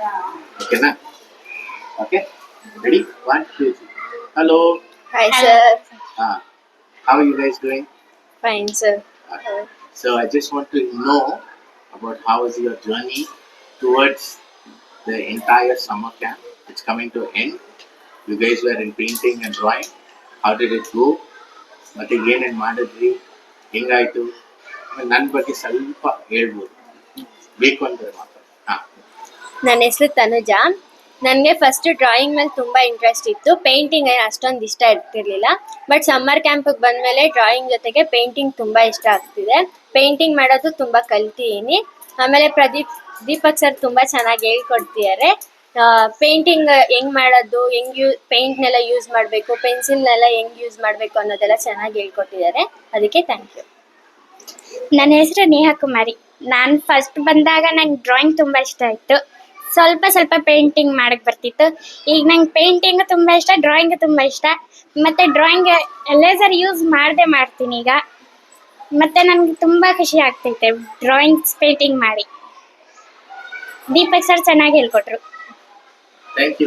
Okay, na? Okay. Ready? 1, 2, 3. Hello. Hi, sir. How are you guys doing? Fine, sir. So I just want to know about how is your journey towards the entire summer camp. It's coming to end. You guys were in painting and drawing. How did it go? ಮತ್ತೆ ಏನೇನು ಮಾಡಿದ್ರಿ, ಹೆಂಗಾಯ್ತು, ನನ್ನ ಬಗ್ಗೆ ಸ್ವಲ್ಪ ಹೇಳ್ಬೋದು, ಬೇಕು ಅಂದರೆ ಮಾತಾಡಿ. ನನ್ನ ಹೆಸರು ತನುಜಾ. ನನಗೆ ಫಸ್ಟ್ ಡ್ರಾಯಿಂಗ್ ಮೇಲೆ ತುಂಬ ಇಂಟ್ರೆಸ್ಟ್ ಇತ್ತು. ಪೇಂಟಿಂಗ್ ಏನು ಅಷ್ಟೊಂದು ಇಷ್ಟ ಇರ್ತಿರ್ಲಿಲ್ಲ. ಬಟ್ ಸಮ್ಮರ್ ಕ್ಯಾಂಪಿಗೆ ಬಂದಮೇಲೆ ಡ್ರಾಯಿಂಗ್ ಜೊತೆಗೆ ಪೇಂಟಿಂಗ್ ತುಂಬ ಇಷ್ಟ ಆಗ್ತಿದೆ. ಪೇಂಟಿಂಗ್ ಮಾಡೋದು ತುಂಬ ಕಲ್ತಿದ್ದೀನಿ. ಆಮೇಲೆ ದೀಪಕ್ ಸರ್ ತುಂಬ ಚೆನ್ನಾಗಿ ಹೇಳ್ಕೊಡ್ತಿದ್ದಾರೆ. ಪೇಂಟಿಂಗ್ ಹೆಂಗ್ ಮಾಡೋದು, ಪೇಂಟ್ನೆಲ್ಲ ಯೂಸ್ ಮಾಡಬೇಕು, ಪೆನ್ಸಿಲ್ನೆಲ್ಲ ಹೆಂಗ್ ಯೂಸ್ ಮಾಡಬೇಕು ಅನ್ನೋದೆಲ್ಲ ಚೆನ್ನಾಗಿ ಹೇಳ್ಕೊಟ್ಟಿದ್ದಾರೆ. ಅದಕ್ಕೆ ಥ್ಯಾಂಕ್ ಯು. ನನ್ನ ಹೆಸರು ನೇಹಾ ಕುಮಾರಿ. ನಾನು ಫಸ್ಟ್ ಬಂದಾಗ ನಂಗೆ ಡ್ರಾಯಿಂಗ್ ತುಂಬ ಇಷ್ಟ ಆಯಿತು. ಸ್ವಲ್ಪ ಪೇಂಟಿಂಗ್ ಮಾಡಕ್ಕೆ ಬರ್ತಿತ್ತು. ಈಗ ನಂಗೆ ಪೇಂಟಿಂಗ್ ತುಂಬ ಇಷ್ಟ, ಡ್ರಾಯಿಂಗ್ ತುಂಬ ಇಷ್ಟ. ಮತ್ತು ಡ್ರಾಯಿಂಗ್ ಲೇಸರ್ ಯೂಸ್ ಮಾಡ್ತೀನಿ ಈಗ. ಮತ್ತು ನನಗೆ ತುಂಬ ಖುಷಿ ಆಗ್ತೈತೆ ಡ್ರಾಯಿಂಗ್ಸ್ ಪೇಂಟಿಂಗ್ ಮಾಡಿ. ದೀಪಕ್ ಸರ್ ಚೆನ್ನಾಗಿ ಹೇಳ್ಕೊಟ್ರು. Thank you.